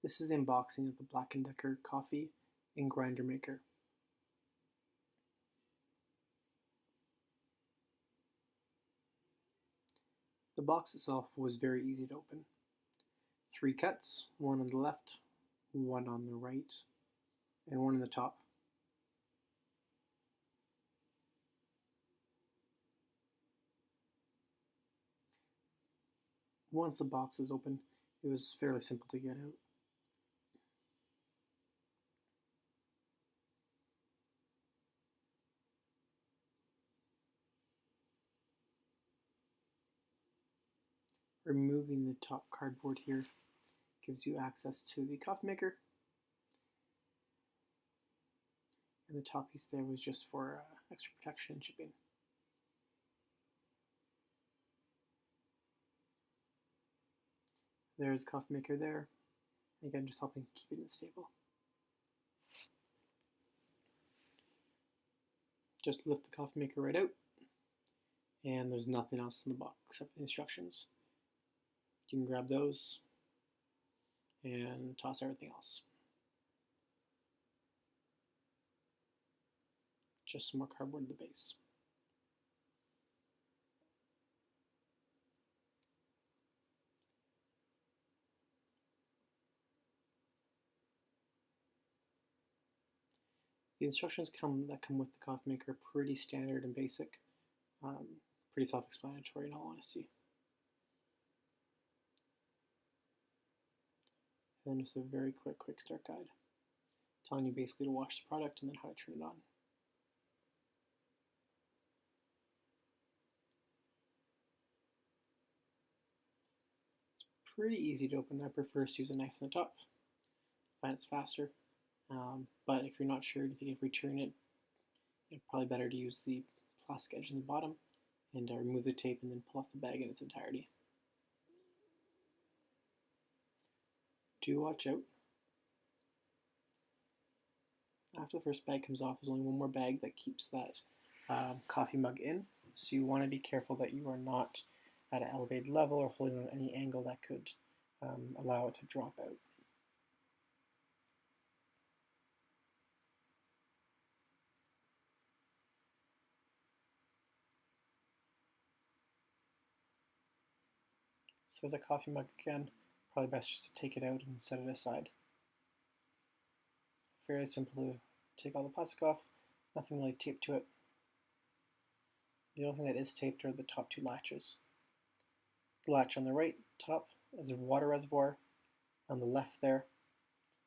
This is the unboxing of the Black & Decker coffee and grinder maker. The box itself was very easy to open. 3 cuts, one on the left, one on the right, and one on the top. Once the box is open, it was fairly simple to get out. Removing the top cardboard here gives you access to the coffee maker, and the top piece there was just for extra protection and shipping. There's the coffee maker there, again just helping keep it stable. Just lift the coffee maker right out, and there's nothing else in the box except the instructions. You can grab those and toss everything else. Just some more cardboard at the base. The instructions that come with the coffee maker are pretty standard and basic, pretty self-explanatory in all honesty. And then just a very quick start guide, telling you basically to wash the product and then how to turn it on. It's pretty easy to open. I prefer to use a knife on the top. I find it's faster. But if you're not sure if you can return it, it's probably better to use the plastic edge on the bottom and remove the tape and then pull off the bag in its entirety. Do watch out. After the first bag comes off, there's only one more bag that keeps that coffee mug in, so you want to be careful that you are not at an elevated level or holding on any angle that could allow it to drop out. So as a coffee mug again, probably best just to take it out and set it aside. Fairly simple to take all the plastic off, nothing really taped to it. The only thing that is taped are the top 2 latches. The latch on the right top is a water reservoir. On the left there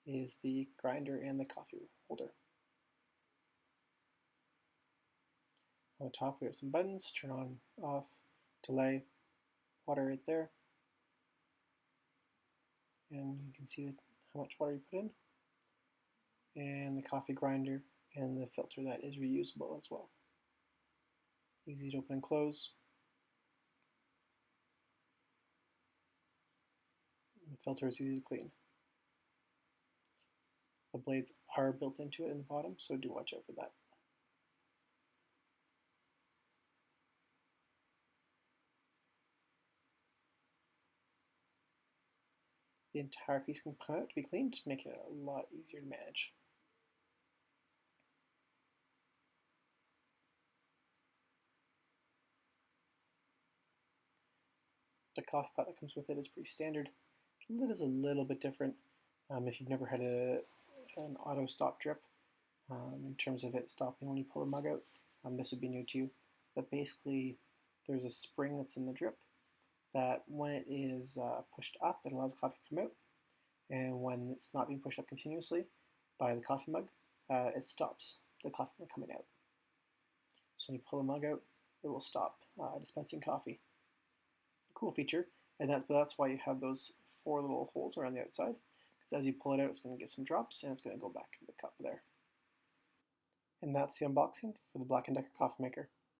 is the grinder and the coffee holder. On the top we have some buttons, turn on, off, delay, water right there. And you can see how much water you put in. And the coffee grinder and the filter that is reusable as well. Easy to open and close. The filter is easy to clean. The blades are built into it in the bottom, so do watch out for that. The entire piece can come out to be cleaned, making it a lot easier to manage. The coffee pot that comes with it is pretty standard. The lid is a little bit different if you've never had an auto stop drip in terms of it stopping when you pull the mug out. This would be new to you. But basically, there's a spring that's in the drip that when it is pushed up, it allows coffee to come out. And when it's not being pushed up continuously by the coffee mug, it stops the coffee from coming out. So when you pull the mug out, it will stop dispensing coffee. Cool feature, and that's why you have those 4 little holes around the outside, because as you pull it out, it's going to get some drops, and it's going to go back into the cup there. And that's the unboxing for the Black & Decker coffee maker.